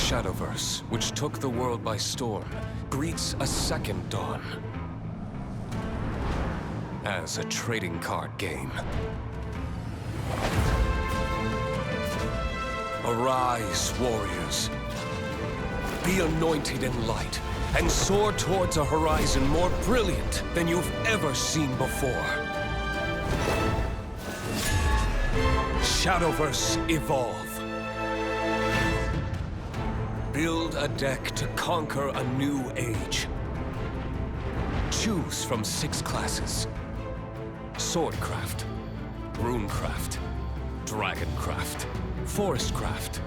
Shadowverse, which took the world by storm, greets a second dawn. As a trading card game. Arise, warriors. Be anointed in light, and soar towards a horizon more brilliant than you've ever seen before. Shadowverse Evolve. Build a deck to conquer a new age. Choose from 6 classes. Swordcraft, Runecraft, Dragoncraft, Forestcraft,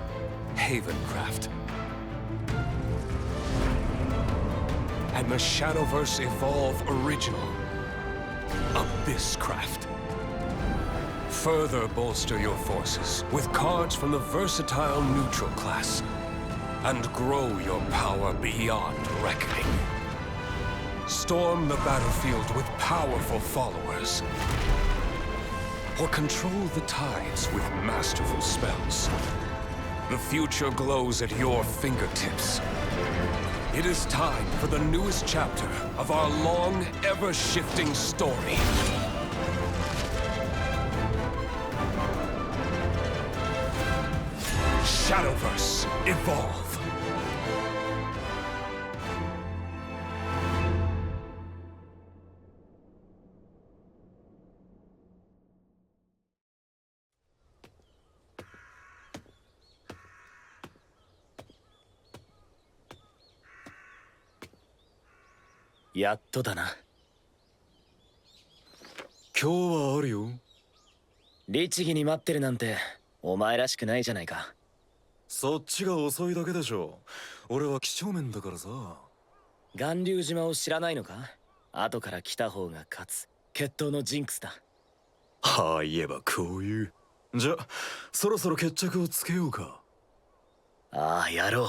Havencraft. And the Shadowverse Evolve Original, Abysscraft. Further bolster your forces with cards from the versatile neutral class, and grow your power beyond reckoning. Storm the battlefield with powerful followers, or control the tides with masterful spells. The future glows at your fingertips. It is time for the newest chapter of our long, ever-shifting story. Shadowverse Evolve.やっとだな。今日はあるよ。律儀に待ってるなんてお前らしくないじゃないか。そっちが遅いだけでしょ。俺は几帳面だからさ。巌流島を知らないのか？後から来た方が勝つ決闘のジンクスだ。ああ言えばこういう。じゃそろそろ決着をつけようか。ああやろう。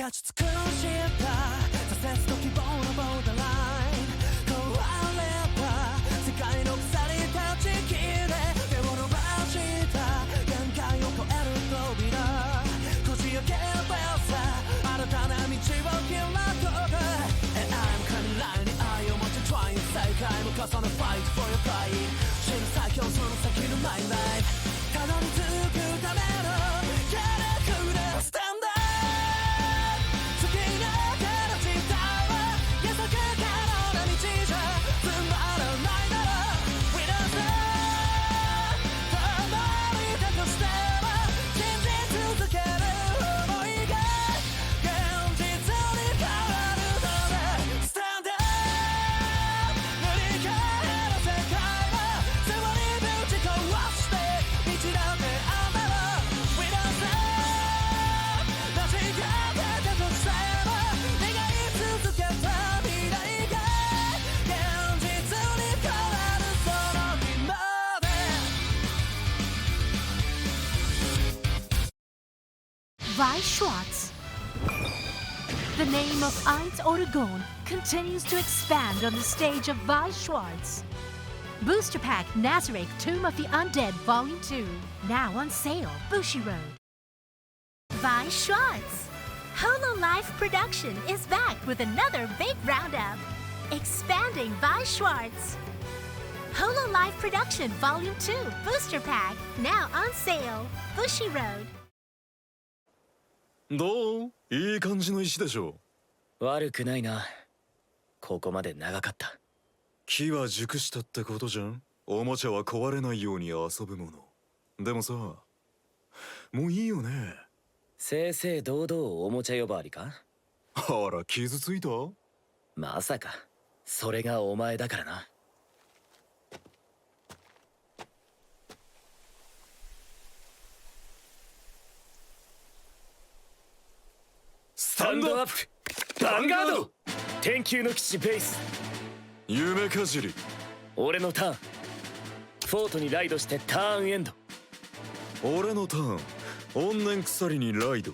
立ち尽くした挫折と希望のボーダーライン壊れた世界の鎖断ち切れ手を伸ばした限界を超える扉こじ開けばさ新たな道を開く And I'm 仮来に愛を持ち Trying 再会も重ね Fight for your pride 死ぬ最強その先の My life たどり着くためのキャラクタースタンダーWeiss Schwarz. The name of Eins Oregon continues to expand on the stage of Weiss Schwarz. Booster Pack Nazarick Tomb of the Undead Volume 2, now on sale, Bushi Road. Weiss Schwarz. Hololive Production is back with another big roundup. Expanding Weiss Schwarz. Hololive Production Volume 2, Booster Pack, now on sale, Bushi Road. どう？いい感じの石でしょ。悪くないな。ここまで長かった。木は熟したってことじゃん。おもちゃは壊れないように遊ぶもの。でもさ、もういいよね。正々堂々おもちゃ呼ばわりか？あら、傷ついた？まさかそれがお前だからな。スタンドアップヴァンガード。天球の騎士ベース夢かじり。俺のターン。フォートにライドしてターンエンド。俺のターン。怨念鎖にライド。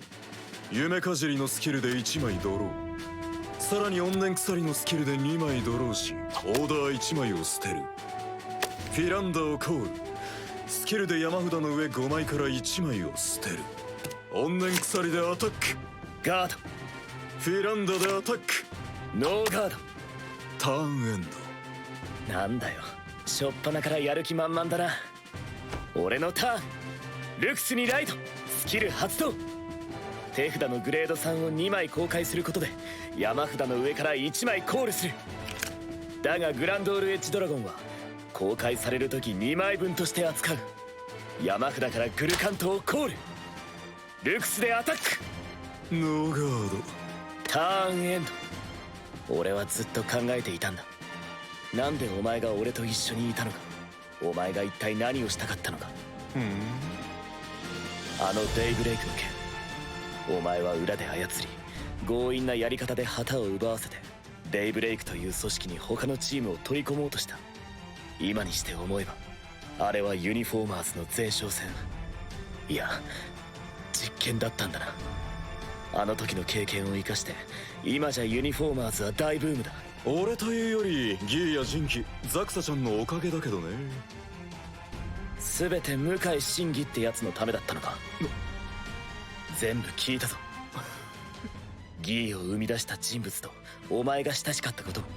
夢かじりのスキルで1枚ドロー。さらに怨念鎖のスキルで2枚ドローし、オーダー1枚を捨てる。フィランダをコール。スキルで山札の上5枚から1枚を捨てる。怨念鎖でアタック。ガード。フィランダでアタック。ノーガード。ターンエンド。なんだよ、しょっぱなからやる気満々だな。俺のターン。ルクスにライド。スキル発動。手札のグレード3を2枚公開することで山札の上から1枚コールする。だがグランドールエッジドラゴンは公開される時2枚分として扱う。山札からグルカントをコール。ルクスでアタック。ノーガード。ターンエンド。俺はずっと考えていたんだ。なんでお前が俺と一緒にいたのか。お前が一体何をしたかったのか。あのデイブレイクの件、お前は裏で操り強引なやり方で旗を奪わせてデイブレイクという組織に他のチームを取り込もうとした。今にして思えばあれはユニフォーマーズの前哨戦、いや実験だったんだな。あの時の経験を生かして今じゃユニフォーマーズは大ブームだ。俺というよりギーやジンキ、ザクサちゃんのおかげだけどね。全て向井真偽ってやつのためだったのか。全部聞いたぞ。ギーを生み出した人物とお前が親しかったことも。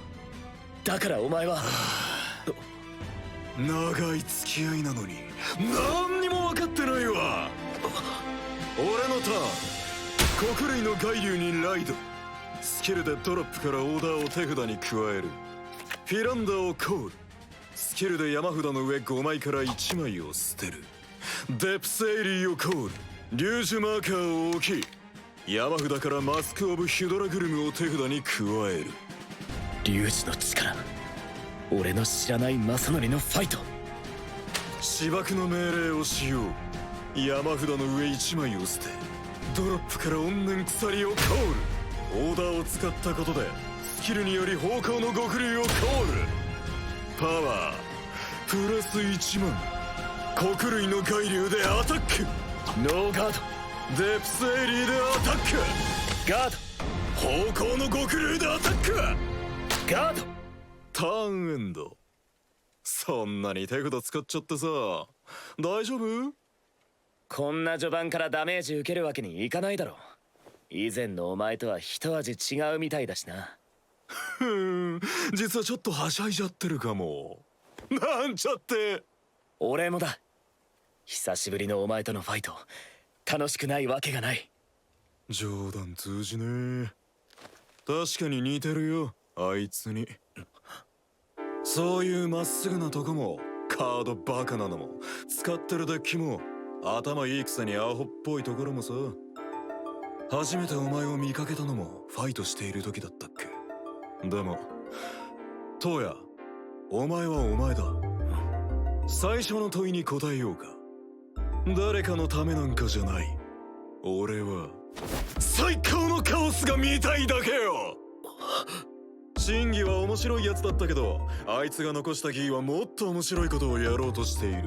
だからお前は長い付き合いなのに何にも分かってないわ。俺のターン。黒類の海流にライド。スキルでドロップからオーダーを手札に加える。フィランダをコール。スキルで山札の上5枚から1枚を捨てる。デプスエリーをコール。リュージュマーカーを置き、山札からマスク・オブ・ヒュドラグルムを手札に加える。リュウジの力、俺の知らない正則のファイト。芝生の命令をしよう。山札の上1枚を捨て、ドロップから怨念鎖をコール。オーダーを使ったことでスキルにより方向の極流をコール。パワープラス1万。黒類の海流でアタック。ノーガード。デプスエリーでアタック。ガー方向の極流でアタック。ド。ガード。ターンエンド。そんなに手札使っちゃってさ、大丈夫？こんな序盤からダメージ受けるわけにいかないだろ。以前のお前とは一味違うみたいだしな。実はちょっとはしゃいじゃってるかも。なんちゃって。俺もだ。久しぶりのお前とのファイト、楽しくないわけがない。冗談通じねえ。確かに似てるよ、あいつに。そういうまっすぐなとこもカードバカなのも使ってるデッキも頭いいくせにアホっぽいところもさ。初めてお前を見かけたのもファイトしている時だったっけ。でもトウヤ、お前はお前だ。最初の問いに答えようか。誰かのためなんかじゃない。俺は最高のカオスが見たいだけよ。真偽は面白いやつだったけど、あいつが残したギーはもっと面白いことをやろうとしている。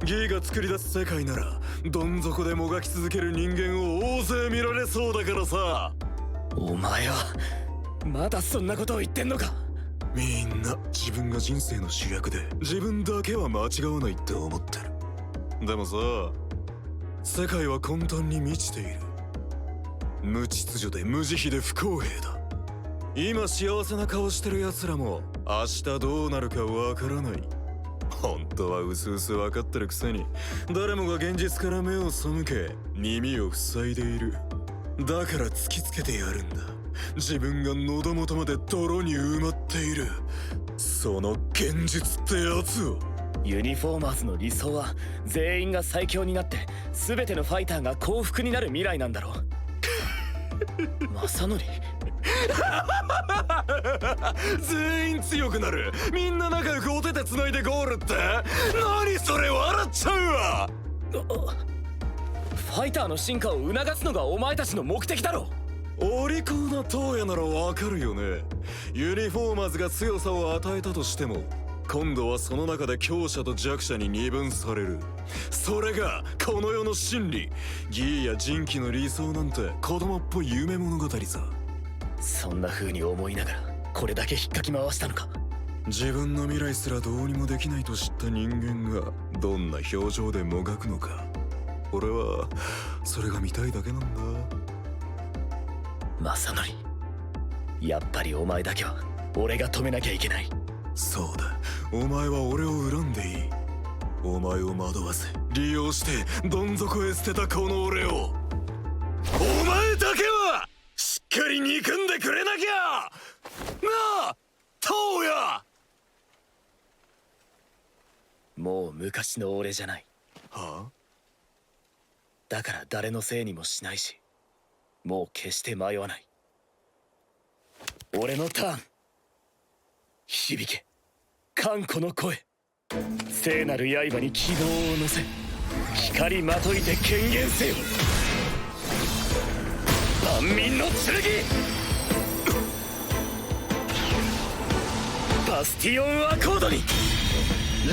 ギーが作り出す世界ならどん底でもがき続ける人間を大勢見られそうだからさ。お前はまだそんなことを言ってんのか。みんな自分が人生の主役で自分だけは間違わないって思ってる。でもさ、世界は混沌に満ちている。無秩序で無慈悲で不公平だ。今幸せな顔してる奴らも明日どうなるかわからない。本当はうすうす分かってるくせに誰もが現実から目を背け耳を塞いでいる。だから突きつけてやるんだ。自分が喉元まで泥に埋まっているその現実ってやつを。ユニフォーマーズの理想は全員が最強になって全てのファイターが幸福になる未来なんだろう。正則全員強くなる、みんな仲良くお手手繋いでゴールって何それ、笑っちゃうわ。ファイターの進化を促すのがお前たちの目的だろ。お利口なトウヤならわかるよね。ユニフォーマーズが強さを与えたとしても今度はその中で強者と弱者に二分される。それがこの世の真理。ギーやジンキの理想なんて子供っぽい夢物語さ。そんな風に思いながらこれだけ引っかき回したのか。自分の未来すらどうにもできないと知った人間がどんな表情でもがくのか。俺はそれが見たいだけなんだ。正則、やっぱりお前だけは俺が止めなきゃいけない。そうだ、お前は俺を恨んでいい。お前を惑わせ利用してどん底へ捨てたこの俺を、お前だけはしっかり憎んでくれなきゃなあ、トウヤ。もう昔の俺じゃない。はあ？だから誰のせいにもしないし、もう決して迷わない。俺のターン。響け桓古の声。聖なる刃に希望を乗せ光まといて権限せよ。万民の剣。バスティオンアコードに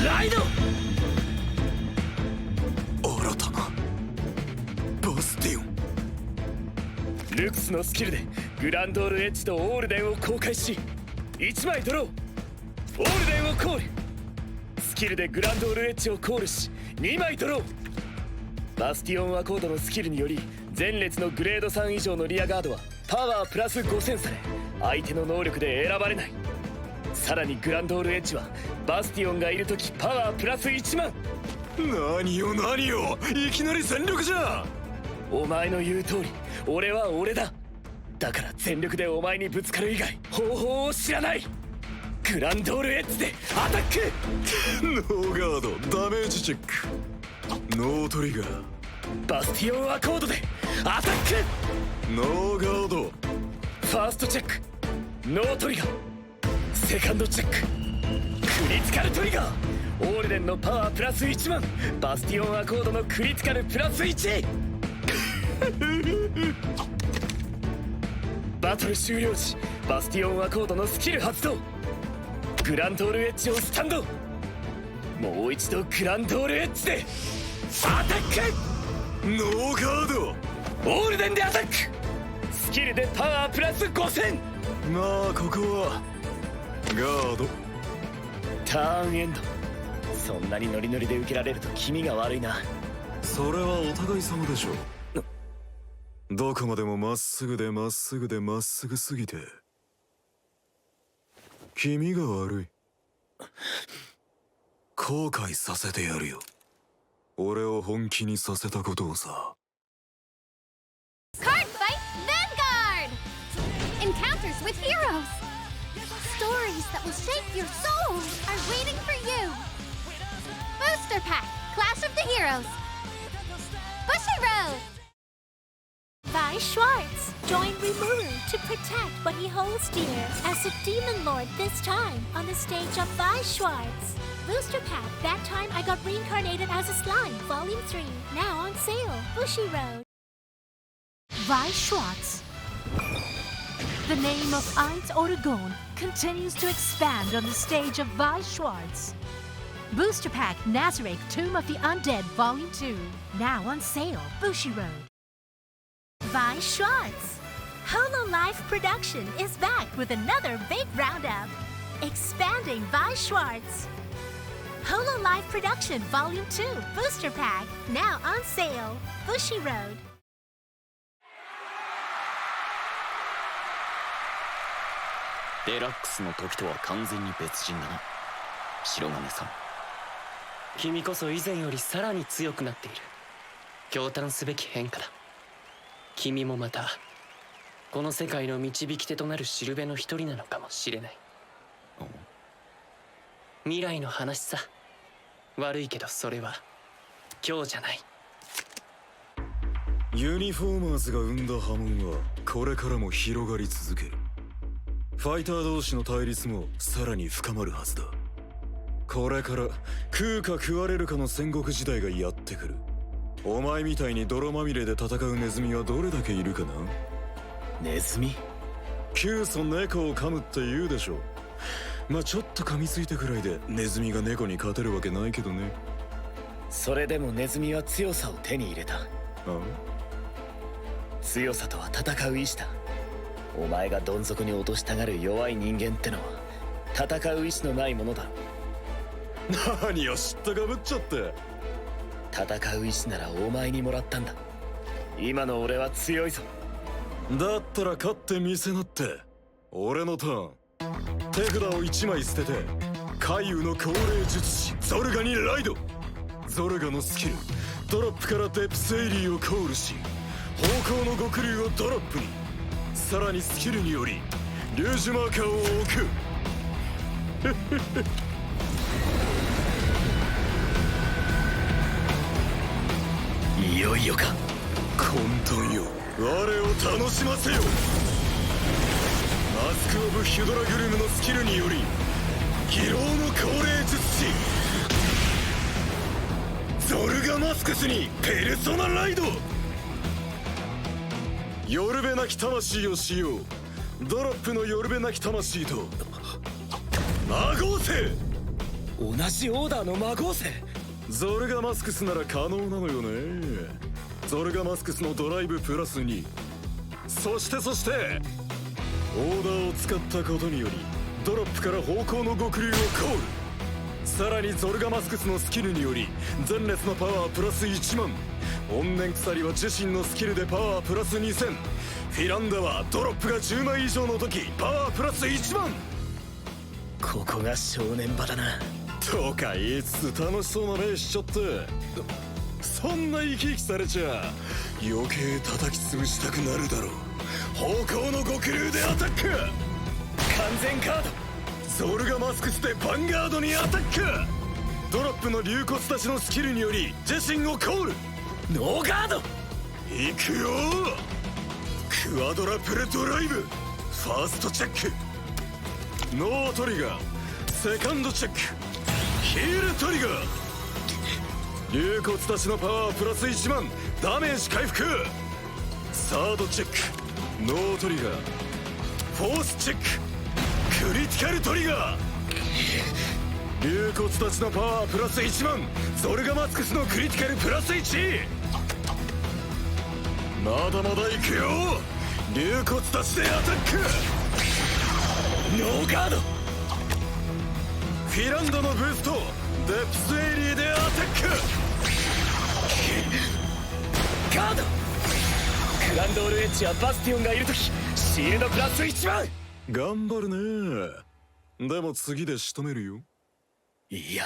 ライド。新たなバスティオン。ルクスのスキルでグランドールエッジとオールデンを公開し1枚ドロー。オールデンをコール。スキルでグランドールエッジをコールし2枚ドロー。バスティオンアコードのスキルにより前列のグレード3以上のリアガードはパワープラス5000され相手の能力で選ばれない。さらにグランドールエッジはバスティオンがいるときパワープラス1万。何よ何よ、いきなり戦力じゃん。お前の言う通り俺は俺だ。だから全力でお前にぶつかる以外方法を知らない。グランドールエッジでアタック。ノーガードダメージチェック。ノートリガー。バスティオンアコードでアタック。ノーガード。ファーストチェックノートリガー。セカンドチェッククリティカルトリガー。オールデンのパワープラス1万。バスティオンアコードのクリティカルプラス1。バトル終了時バスティオンアコードのスキル発動。グランドールエッジをスタンド。もう一度グランドールエッジでアタック。ノーガード。オールデンでアタック。スキルでパワープラス5000。まあここはガード。ターンエンド。そんなにノリノリで受けられると気味が悪いな。それはお互い様でしょう。どこまでもまっすぐでまっすぐでまっすぐすぎて気味が悪い。後悔させてやるよ、俺を本気にさせたことをさ。 Card Fight Vanguard! Encounters with heroes! Stories that will shape your soul are waiting for you! Booster Pack Clash of the Heroes! Bushy Road! Vi Schwartz joined Rimuru to protect what he holds dear as a demon lord, this time on the stage of Vi Schwartz. Booster pack, that time I got reincarnated as a slime, volume 3, now on sale, Bushy Road. Vi Schwartz. The name of Eins Oregon continues to expand on the stage of Vi Schwartz. Booster pack Nazarick Tomb of the Undead volume 2, now on sale, Bushy Road. Vi Schwartz. Hololive Production is back with another big roundup. Expanding Vi Schwartz. Hololive Production Volume 2 Booster Pack, now on sale. Bushy Road. デラックスの時とは完全に別人だな、白金さん。君こそ以前よりさらに強くなっている。驚嘆すべき変化だ。君もまたこの世界の導き手となるしるべの一人なのかもしれない。未来の話さ。悪いけどそれは今日じゃない。ユニフォーマーズが生んだ波紋はこれからも広がり続ける。ファイター同士の対立もさらに深まるはずだ。これから食うか食われるかの戦国時代がやってくる。お前みたいに泥まみれで戦うネズミはどれだけいるかな。ネズミ？窮鼠猫を噛むって言うでしょ。まあちょっと噛みついたくらいでネズミが猫に勝てるわけないけどね。それでもネズミは強さを手に入れた。強さとは戦う意志だ。お前がどん底に落としたがる弱い人間ってのは戦う意志のないものだろ。何を知ったかぶっちゃって。戦う意志ならお前にもらったんだ。今の俺は強いぞ。だったら勝ってみせなって。俺のターン。手札を1枚捨てて海遊の高齢術師ゾルガにライド。ゾルガのスキルドロップからデプスエイリーをコールし方向の極竜をドロップに。さらにスキルによりリュージュマーカーを置く。いよいよか。混沌よ、我を楽しませよ。マスク・オブ・ヒュドラグルムのスキルにより疲労の高齢術師ゾルガマスクスにペルソナライド。ヨルベなき魂を使用。ドロップのヨルベなき魂と魔合成。同じオーダーの魔合成。ゾルガマスクスなら可能なのよね。ゾルガマスクスのドライブプラス2。そしてオーダーを使ったことによりドロップから方向の極竜をコール。さらにゾルガマスクスのスキルにより前列のパワープラス1万。怨念鎖は自身のスキルでパワープラス2000。フィランダはドロップが10枚以上の時パワープラス1万。ここが正念場だな。とか言いつつ楽しそうな目しちゃって。そんな生き生きされちゃ余計叩き潰したくなるだろう。方向の極竜でアタック。完全カード。ゾルガマスクスでヴァンガードにアタック。ドロップの竜骨たちのスキルにより自身をコール。ノーガード。いくよ。クワドラプルドライブ。ファーストチェックノートリガー。セカンドチェックヒールトリガー。竜骨たちのパワープラス1万。ダメージ回復。サードチェックノートリガー。フォースチェッククリティカルトリガー。竜骨たちのパワープラス1万。ゾルガマスクスのクリティカルプラス1。まだまだいくよ。竜骨たちでアタック。ノーガード。フィランダのブーストデプスエイリーでアタック。ガード。グランドールエッジやバスティオンがいるときシールドプラス1万。頑張るね。でも次で仕留めるよ。いや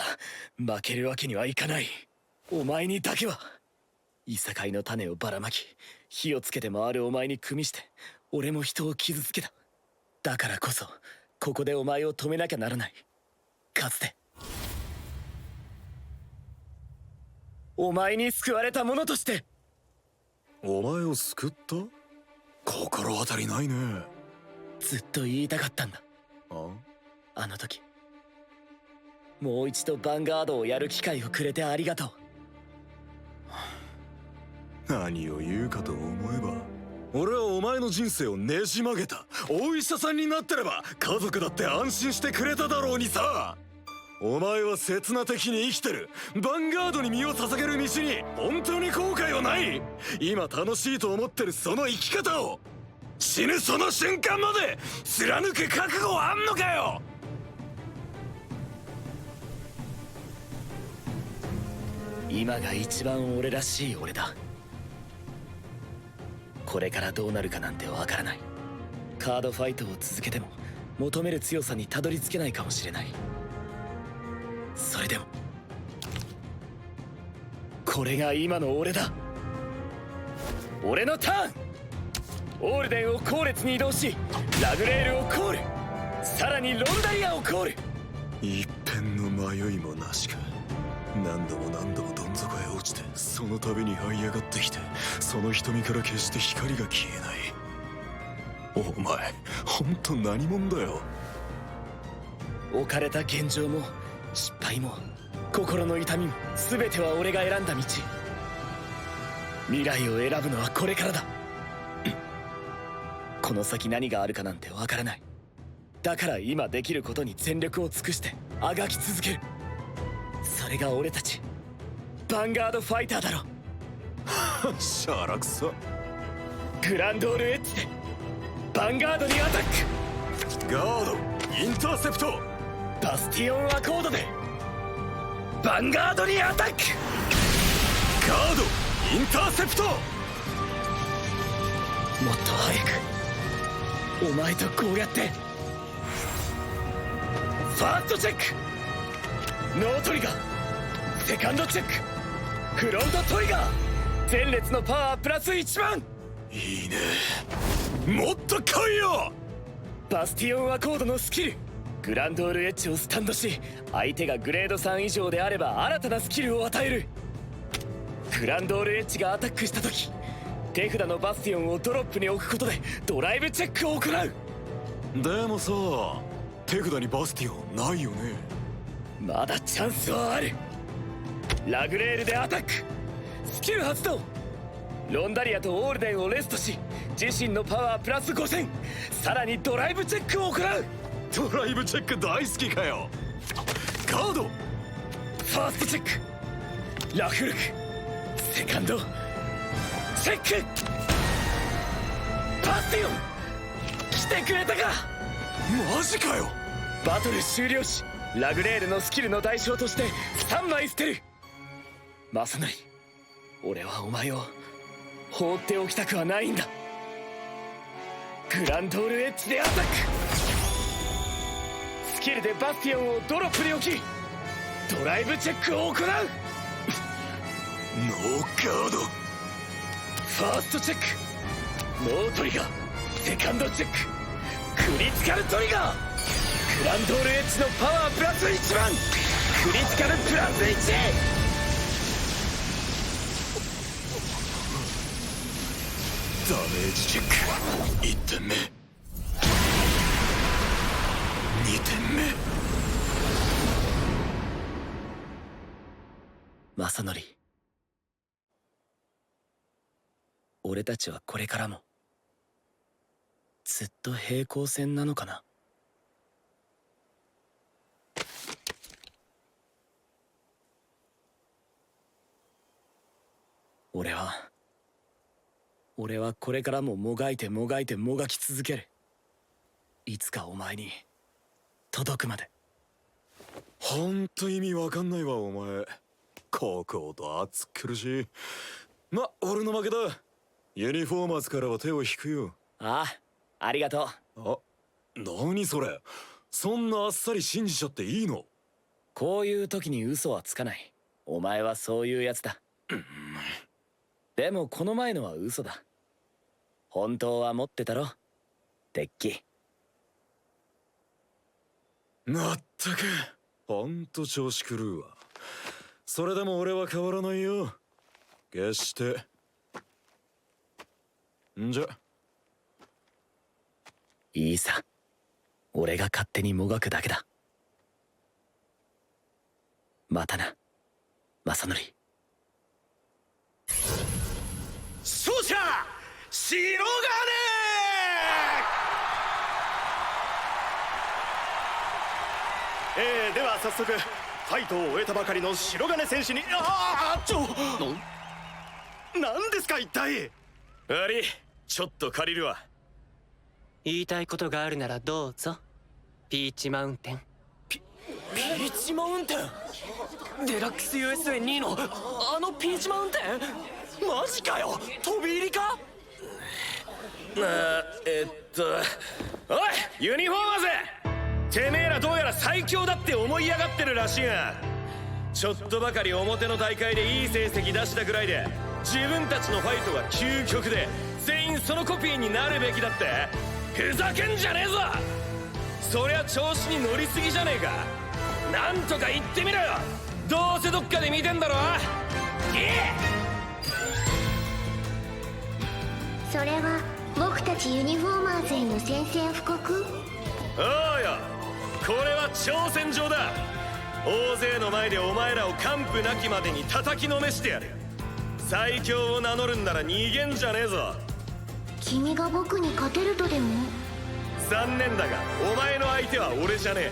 負けるわけにはいかない。お前にだけは。いさかいの種をばらまき火をつけて回るお前に組みして俺も人を傷つけた。だからこそここでお前を止めなきゃならない。かつてお前に救われた者として。お前を救った？心当たりないね。ずっと言いたかったんだ。あの時もう一度ヴァンガードをやる機会をくれてありがとう。何を言うかと思えば俺はお前の人生をねじ曲げたお医者さんになってれば家族だって安心してくれただろうにさ。お前は刹那的に生きてる。ヴァンガードに身を捧げる道に本当に後悔はない。今楽しいと思ってるその生き方を死ぬその瞬間まで貫く覚悟はあんのかよ。今が一番俺らしい俺だ。これからどうなるかなんてわからない。カードファイトを続けても求める強さにたどり着けないかもしれない。それでもこれが今の俺だ。俺のターン。オールデンを後列に移動しラグレールをコール。さらにロンダリアをコール。一片の迷いもなしか。何度もどん底へ落ちてその度に這い上がってきてその瞳から決して光が消えない。お前ほんと何者だよ。置かれた現状も失敗も心の痛みも全ては俺が選んだ道。未来を選ぶのはこれからだ。この先何があるかなんてわからない。だから今できることに全力を尽くしてあがき続ける。それが俺たちヴァンガードファイターだろ。しゃらくさ。グランドールエッジでヴァンガードにアタック。ガードインターセプト。バスティオンアコードでヴァンガードにアタック。ガードインターセプト。もっと早くお前とこうやってファーストチェック、ノートリガー、セカンドチェック、フロントトリガー、前列のパワープラス1万。いいね、もっと来いよ。バスティオンアコードのスキル、グランドールエッジをスタンドし、相手がグレード3以上であれば新たなスキルを与える。グランドールエッジがアタックした時、手札のバスティオンをドロップに置くことでドライブチェックを行う。でもさ、手札にバスティオンないよね。まだチャンスはある。ラグレールでアタック、スキル発動。ロンダリアとオールデンをレストし、自身のパワープラス5000、さらにドライブチェックを行う。ドライブチェック大好きかよ。ガードファーストチェック、ラフルク、セカンドチェック。バスティオン来てくれたか。マジかよ。バトル終了し、ラグレールのスキルの代償として3枚捨てる。マサナリ、俺はお前を放っておきたくはないんだ。グランドールエッジでアタック。スキルでバスティオンをドロップに置き、ドライブチェックを行う。ノーガード。ファーストチェック、ノートリガー、セカンドチェック、クリティカルトリガー。グランドールエッジのパワープラス1万、クリティカルプラス1。ダメージチェック1点目、2点目。マサノリ、俺たちはこれからもずっと平行線なのかな。俺はこれからももがいてもがいてもがき続ける。いつかお前に届くまで。ほんと意味わかんないわお前。高校と暑苦しい。ま、俺の負けだ。ユニフォーマーズからは手を引くよ。ああ、ありがとう。あ、何それ。そんなあっさり信じちゃっていいの？こういう時に嘘はつかない。お前はそういうやつだ。でもこの前のは嘘だ。本当は持ってたろ、デッキ。まったく、ほんと調子狂うわ。それでも俺は変わらないよ、決して。んじゃいいさ、俺が勝手にもがくだけだ。またな、マサノリ。勝者白金。では早速ファイトを終えたばかりの白金選手に。何ですか一体。悪い、ちょっと借りるわ。言いたいことがあるならどうぞ。ピーチマウンテン。ピーチマウンテン。デラックス USA2 のあのピーチマウンテン。マジかよ、飛び入りか。おいユニフォーマーズ、てめえらどうやら最強だって思いやがってるらしいが、ちょっとばかり表の大会でいい成績出したぐらいで自分たちのファイトが究極で全員そのコピーになるべきだって。ふざけんじゃねえぞ。そりゃ調子に乗りすぎじゃねえか。なんとか言ってみろよ。どうせどっかで見てんだろ。それは僕たちユニフォーマーズへの宣戦布告？おうよ、これは挑戦状だ。大勢の前でお前らを完膚なきまでに叩きのめしてやる。最強を名乗るんなら逃げんじゃねえぞ。君が僕に勝てるとでも？残念だがお前の相手は俺じゃねえ。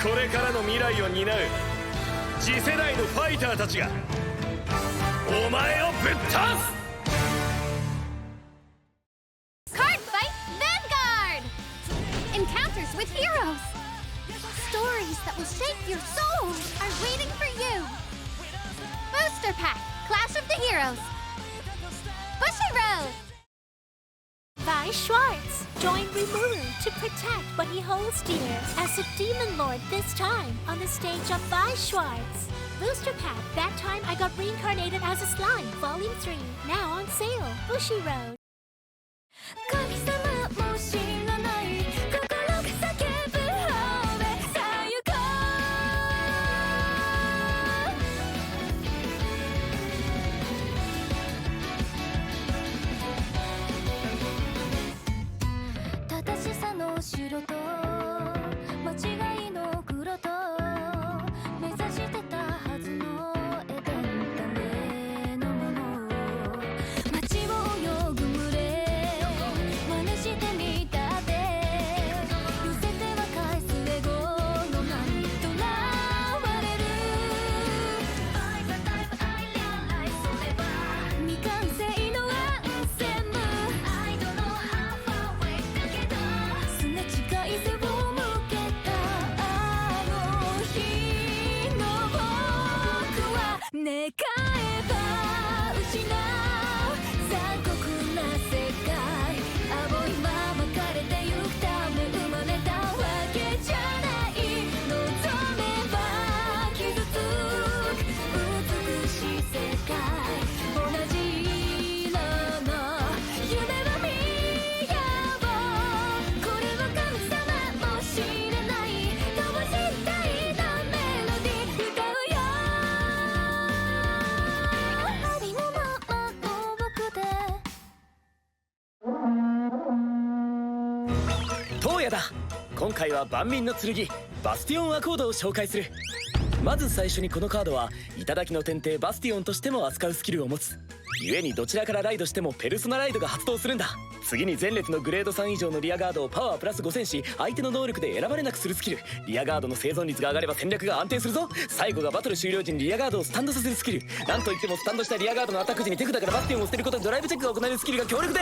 これからの未来を担う次世代のファイターたちがお前をぶっ倒す。 Card Fight Vanguard! Encounters with heroes! Stories that will shape your soul are waiting for you! Booster Pack Clash of the Heroes! Bushiroad! Vi Schwartz joined Rimuru to protect what he holds dear as a demon lord this time on the stage of Vi Schwartz. Booster Pack, that time I got reincarnated as a slime, Volume 3, now on sale, Bushiroad. 神様も知らない心が叫ぶ方へさあ行こう正しさの白と間違いの黒と目指してたはずのエデンためのもの街を泳ぐ群れ真似してみたって寄せては返すエゴの波とらわれる未完成のアンセムすれ違い背を向けたあの日の僕は願えば失う残酷な世界青いまま枯れてゆくため生まれたわけじゃない望めば傷つく美しい世界同じ色の夢を見ようこれは神様も知れない同時代のメロディー歌うよありのままの僕でトウヤだ。今回は万民の剣バスティオンアコードを紹介する。まず最初にこのカードは頂の天帝バスティオンとしても扱うスキルを持つ。故にどちらからライドしてもペルソナライドが発動するんだ。次に前列のグレード3以上のリアガードをパワープラス5000し相手の能力で選ばれなくするスキル。リアガードの生存率が上がれば戦略が安定するぞ。最後がバトル終了時にリアガードをスタンドさせるスキル。なんといってもスタンドしたリアガードのアタック時に手札からバスティオンを捨てることでドライブチェックが行えるスキルが強力で